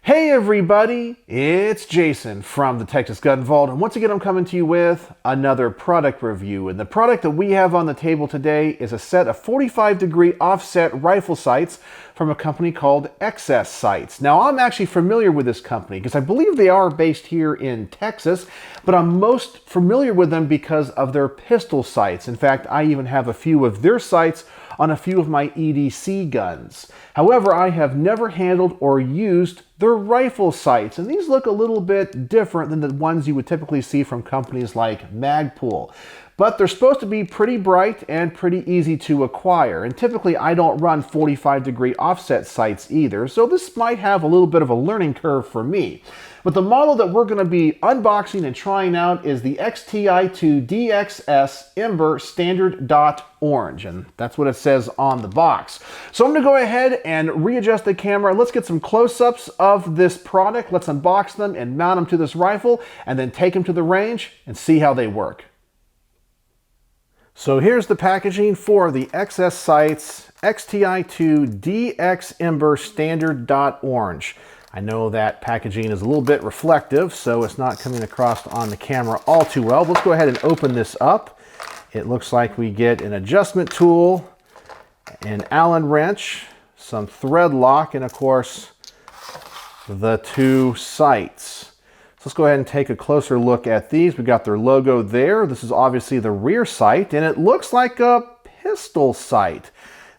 Hey everybody, it's Jason from the Texas Gun Vault, and once again I'm coming to you with another product review. And the product that we have on the table today is a set of 45-degree offset rifle sights from a company called XS Sights. Now I'm actually familiar with this company because I believe they are based here in Texas, but I'm most familiar with them because of their pistol sights. In fact, I even have a few of their sights on a few of my EDC guns. However, I have never handled or used their rifle sights, and these look a little bit different than the ones you would typically see from companies like Magpul. But they're supposed to be pretty bright and pretty easy to acquire. And typically I don't run 45-degree offset sights either, so this might have a little bit of a learning curve for me. But the model that we're going to be unboxing and trying out is the XTI2 DXS Ember Standard Dot Orange, and that's what it says on the box. So I'm going to go ahead and readjust the camera. Let's get some close-ups of this product. Let's unbox them and mount them to this rifle, and then take them to the range and see how they work. So here's the packaging for the XS Sights XTI2 DX Ember Standard Dot Orange. I know that packaging is a little bit reflective, so it's not coming across on the camera all too well. Let's go ahead and open this up. It looks like we get an adjustment tool, an Allen wrench, some thread lock, and of course the two sights. Let's go ahead and take a closer look at these. We've got their logo there. This is obviously the rear sight, and it looks like a pistol sight.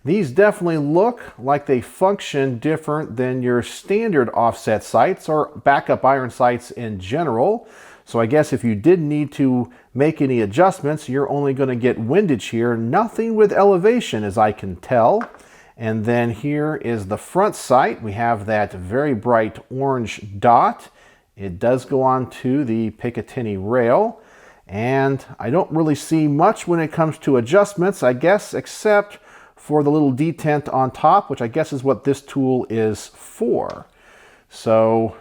These definitely look like they function different than your standard offset sights or backup iron sights in general. So I guess if you did need to make any adjustments, you're only going to get windage here. Nothing with elevation, as I can tell. And then here is the front sight. We have that very bright orange dot. It does go on to the Picatinny rail, and I don't really see much when it comes to adjustments, I guess, except for the little detent on top, which I guess is what this tool is for. So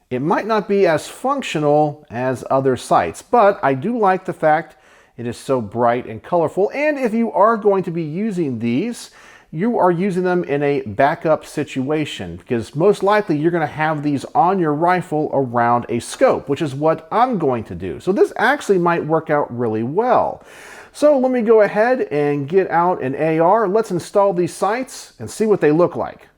it might not be as functional as other sights, but I do like the fact it is so bright and colorful. And if you are going to be using these, you are using them in a backup situation, because most likely you're going to have these on your rifle around a scope, which is what I'm going to do. So this actually might work out really well. So let me go ahead and get out an AR. Let's install these sights and see what they look like.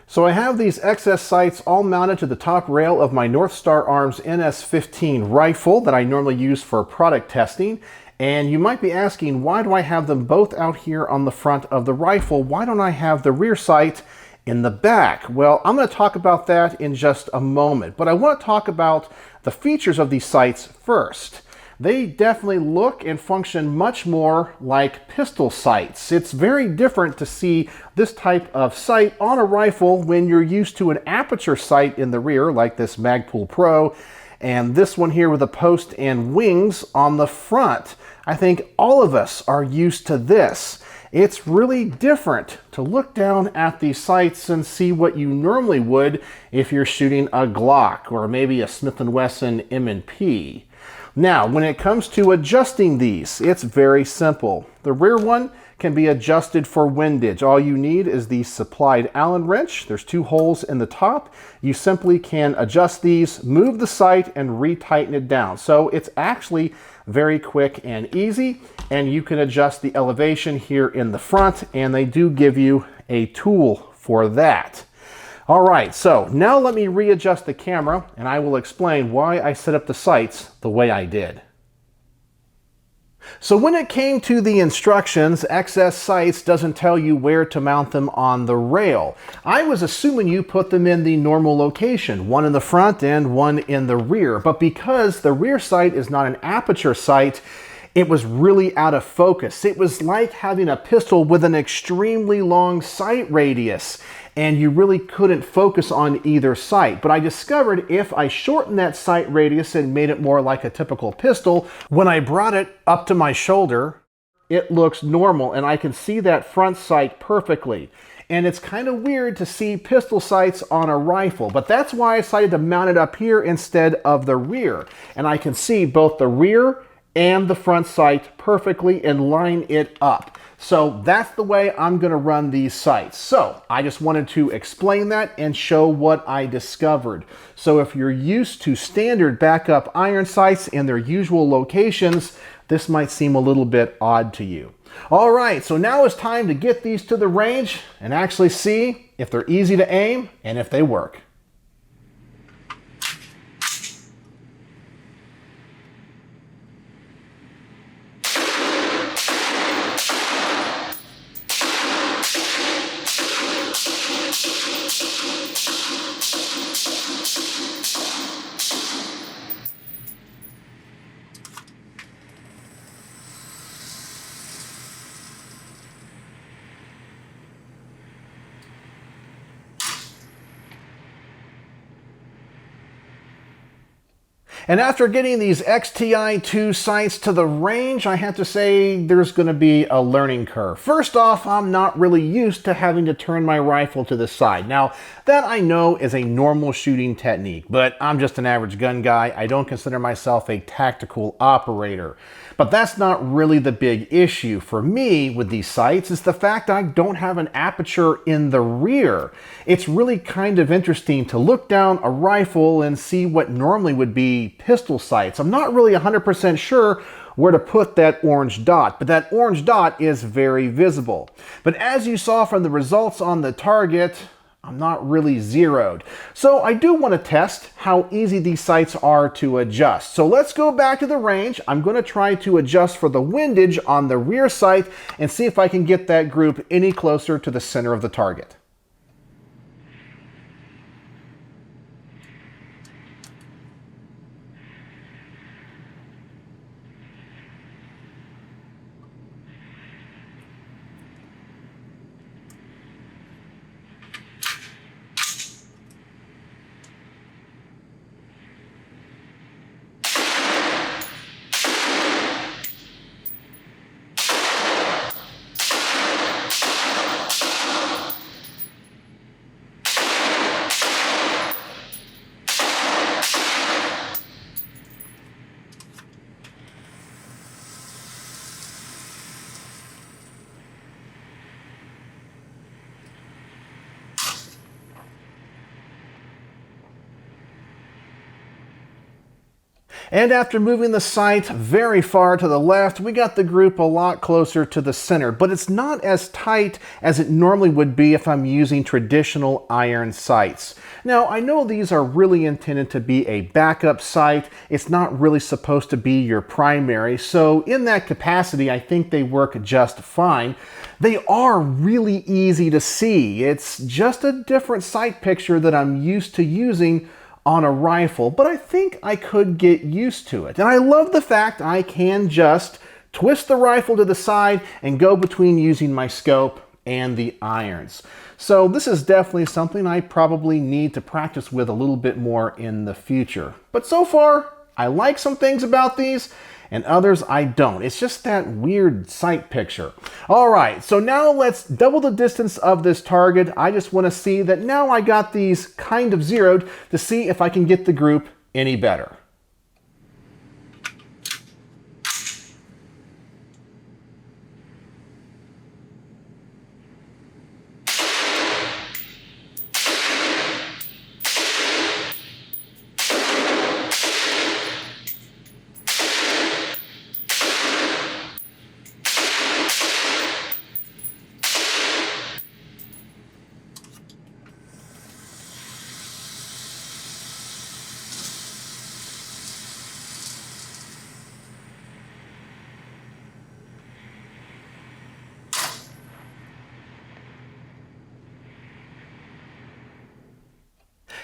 So I have these XS sights all mounted to the top rail of my North Star Arms NS15 rifle that I normally use for product testing. And you might be asking, why do I have them both out here on the front of the rifle? Why don't I have the rear sight in the back? Well, I'm going to talk about that in just a moment, but I want to talk about the features of these sights first. They definitely look and function much more like pistol sights. It's very different to see this type of sight on a rifle when you're used to an aperture sight in the rear, like this Magpul Pro, and this one here with a post and wings on the front. I think all of us are used to this. It's really different to look down at these sights and see what you normally would if you're shooting a Glock or maybe a Smith & Wesson M&P. Now, when it comes to adjusting these, it's very simple. The rear one can be adjusted for windage. All you need is the supplied Allen wrench. There's two holes in the top. You simply can adjust these, move the sight, and retighten it down. So it's actually very quick and easy, and you can adjust the elevation here in the front, and they do give you a tool for that. All right, so now let me readjust the camera, and I will explain why I set up the sights the way I did. So when it came to the instructions, XS Sights doesn't tell you where to mount them on the rail. I was assuming you put them in the normal location, one in the front and one in the rear. But because the rear sight is not an aperture sight, it was really out of focus. It was like having a pistol with an extremely long sight radius, and you really couldn't focus on either sight. But I discovered if I shortened that sight radius and made it more like a typical pistol, when I brought it up to my shoulder, it looks normal, and I can see that front sight perfectly. And it's kind of weird to see pistol sights on a rifle, but that's why I decided to mount it up here instead of the rear. And I can see both the rear and the front sight perfectly and line it up. So that's the way I'm going to run these sights. So I just wanted to explain that and show what I discovered. So if you're used to standard backup iron sights in their usual locations, this might seem a little bit odd to you. All right, so now it's time to get these to the range and actually see if they're easy to aim and if they work. And after getting these XTI2 sights to the range, I have to say there's going to be a learning curve. First off, I'm not really used to having to turn my rifle to the side. Now, that I know is a normal shooting technique, but I'm just an average gun guy. I don't consider myself a tactical operator. But that's not really the big issue for me with these sights, is the fact I don't have an aperture in the rear. It's really kind of interesting to look down a rifle and see what normally would be pistol sights. I'm not really 100% sure where to put that orange dot, but that orange dot is very visible. But as you saw from the results on the target, I'm not really zeroed. So I do want to test how easy these sights are to adjust. So let's go back to the range. I'm going to try to adjust for the windage on the rear sight and see if I can get that group any closer to the center of the target. And after moving the sight very far to the left, we got the group a lot closer to the center, but it's not as tight as it normally would be if I'm using traditional iron sights. Now, I know these are really intended to be a backup sight. It's not really supposed to be your primary, so in that capacity, I think they work just fine. They are really easy to see. It's just a different sight picture that I'm used to using on a rifle, but I think I could get used to it. And I love the fact I can just twist the rifle to the side and go between using my scope and the irons. So this is definitely something I probably need to practice with a little bit more in the future. But so far, I like some things about these, and others I don't. It's just that weird sight picture. All right, so now let's double the distance of this target. I just want to see that now I got these kind of zeroed to see if I can get the group any better.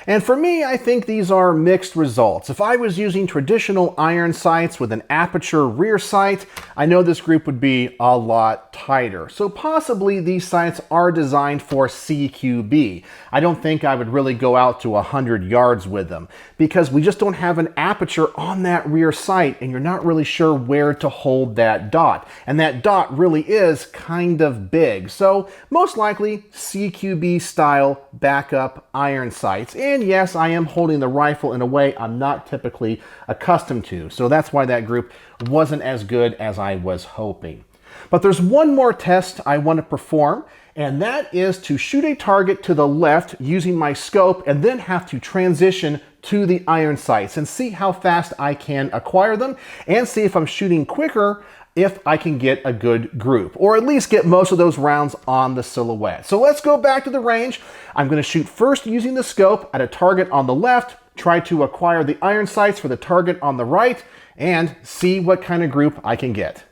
And for me, I think these are mixed results. If I was using traditional iron sights with an aperture rear sight, I know this group would be a lot tighter. So possibly these sights are designed for CQB. I don't think I would really go out to 100 yards with them because we just don't have an aperture on that rear sight and you're not really sure where to hold that dot. And that dot really is kind of big. So most likely CQB style backup iron sights. And yes, I am holding the rifle in a way I'm not typically accustomed to. So that's why that group wasn't as good as I was hoping. But there's one more test I want to perform, and that is to shoot a target to the left using my scope and then have to transition to the iron sights and see how fast I can acquire them and see if I'm shooting quicker if I can get a good group, or at least get most of those rounds on the silhouette. So let's go back to the range. I'm going to shoot first using the scope at a target on the left, try to acquire the iron sights for the target on the right, and see what kind of group I can get.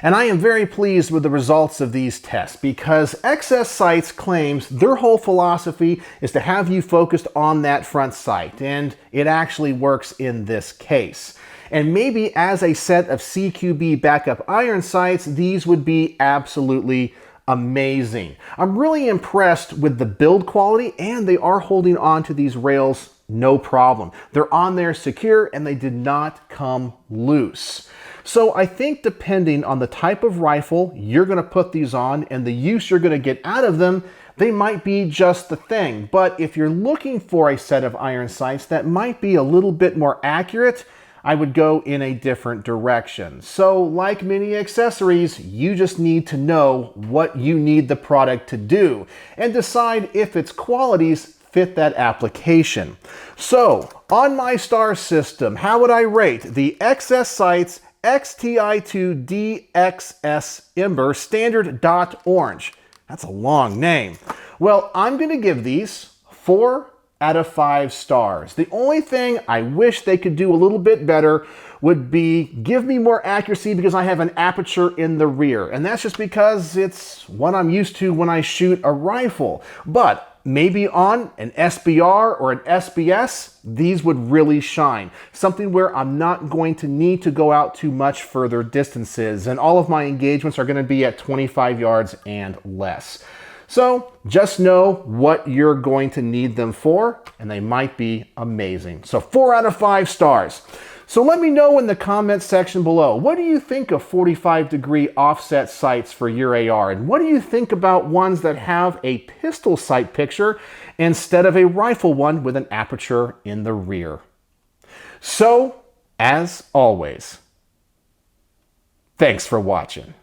And I am very pleased with the results of these tests because XS Sights claims their whole philosophy is to have you focused on that front sight, and it actually works in this case. And maybe as a set of CQB backup iron sights, these would be absolutely amazing. I'm really impressed with the build quality, and they are holding on to these rails no problem. They're on there secure and they did not come loose. So I think depending on the type of rifle you're going to put these on and the use you're going to get out of them, they might be just the thing. But if you're looking for a set of iron sights that might be a little bit more accurate, I would go in a different direction. So like many accessories, you just need to know what you need the product to do and decide if its qualities fit that application. So on my star system, how would I rate the XS Sights XTI2 DXS Ember Standard Dot Orange? That's a long name. Well, I'm going to give these 4 out of 5 stars. The only thing I wish they could do a little bit better would be give me more accuracy because I have an aperture in the rear. And that's just because it's what I'm used to when I shoot a rifle. But maybe on an SBR or an SBS, these would really shine. Something where I'm not going to need to go out to much further distances, and all of my engagements are going to be at 25 yards and less. So just know what you're going to need them for, and they might be amazing. So 4 out of 5 stars. So let me know in the comments section below, what do you think of 45-degree offset sights for your AR? And what do you think about ones that have a pistol sight picture instead of a rifle one with an aperture in the rear? So, as always, thanks for watching.